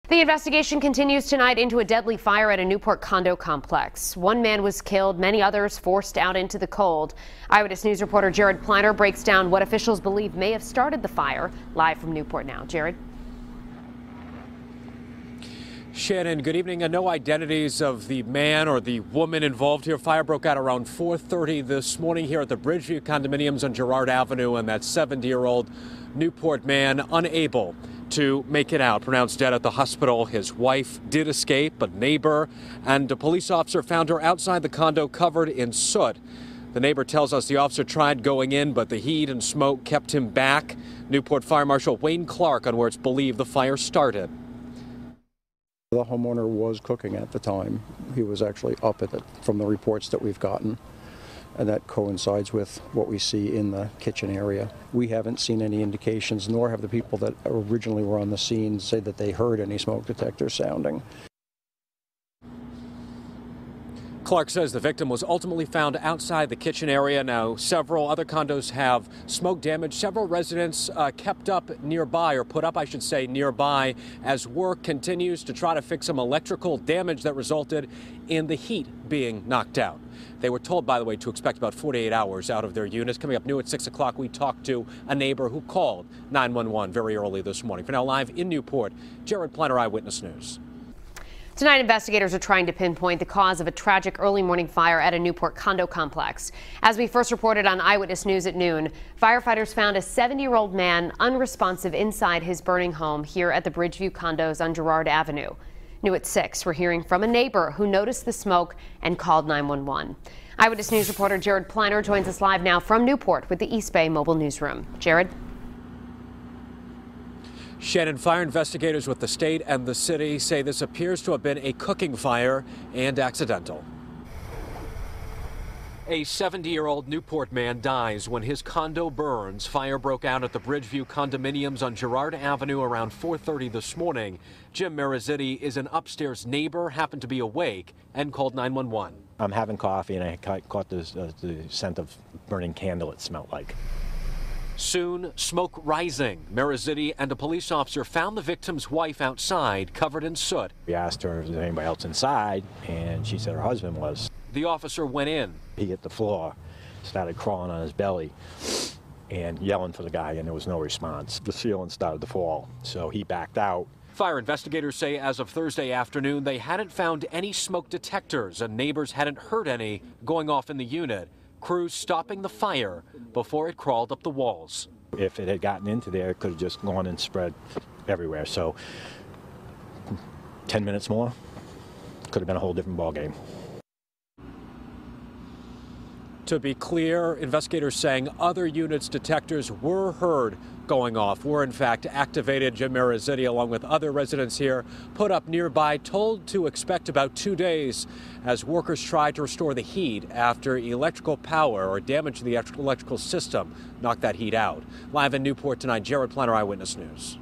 The investigation continues tonight into a deadly fire at a Newport condo complex. One man was killed, many others forced out into the cold. Eyewitness News reporter Girard Avenue breaks down what officials believe may have started the fire. Live from Newport now. Girard. Shannon, good evening. No identities of the man or the woman involved here. Fire broke out around 4:30 this morning here at the Bridgeview condominiums on Girard Avenue, and that 70-year-old Newport man unable to make it out, pronounced dead at the hospital. His wife did escape. A neighbor and a police officer found her outside the condo covered in soot. The neighbor tells us the officer tried going in, but the heat and smoke kept him back. Newport Fire Marshal Wayne Clark on where it's believed the fire started. The homeowner was cooking at the time. He was actually up at it from the reports that we've gotten, and that coincides with what we see in the kitchen area. We haven't seen any indications, nor have the people that originally were on the scene say that they heard any smoke detector sounding. Clark says the victim was ultimately found outside the kitchen area. Now, several other condos have smoke damage. Several residents kept up nearby, or put up, I should say, nearby, as work continues to try to fix some electrical damage that resulted in the heat being knocked out. They were told, by the way, to expect about 48 hours out of their units. Coming up new at 6 o'clock, we talked to a neighbor who called 911 very early this morning. For now, live in Newport, Girard Avenue, Eyewitness News. Tonight, investigators are trying to pinpoint the cause of a tragic early morning fire at a Newport condo complex. As we first reported on Eyewitness News at noon, firefighters found a 70-year-old man unresponsive inside his burning home here at the Bridgeview Condos on Girard Avenue. New at 6, we're hearing from a neighbor who noticed the smoke and called 911. Eyewitness News reporter Girard Avenue joins us live now from Newport with the East Bay Mobile Newsroom. Girard. Shannon, fire investigators with the state and the city say this appears to have been a cooking fire and accidental. A 70-year-old Newport man dies when his condo burns. Fire broke out at the Bridgeview condominiums on Girard Avenue around 4:30 this morning. Jim Marizzetti is an upstairs neighbor, happened to be awake, and called 911. I'm having coffee and I caught the scent of burning candle, it smelled like. Soon, smoke rising. Marizzetti and a police officer found the victim's wife outside, covered in soot. We asked her if there was anybody else inside, and she said her husband was. The officer went in. He hit the floor, started crawling on his belly, and yelling for the guy, and there was no response. The ceiling started to fall, so he backed out. Fire investigators say as of Thursday afternoon, they hadn't found any smoke detectors, and neighbors hadn't heard any going off in the unit. Crews stopping the fire before it crawled up the walls. If it had gotten into there, it could have just gone and spread everywhere. So 10 minutes more, could have been a whole different ballgame. To be clear, investigators saying other units' detectors were heard going off, were in fact activated. Jim Marizzetti, along with other residents here, put up nearby, told to expect about 2 days as workers tried to restore the heat after electrical power or damage to the electrical system knocked that heat out. Live in Newport tonight, Girard Avenue, Eyewitness News.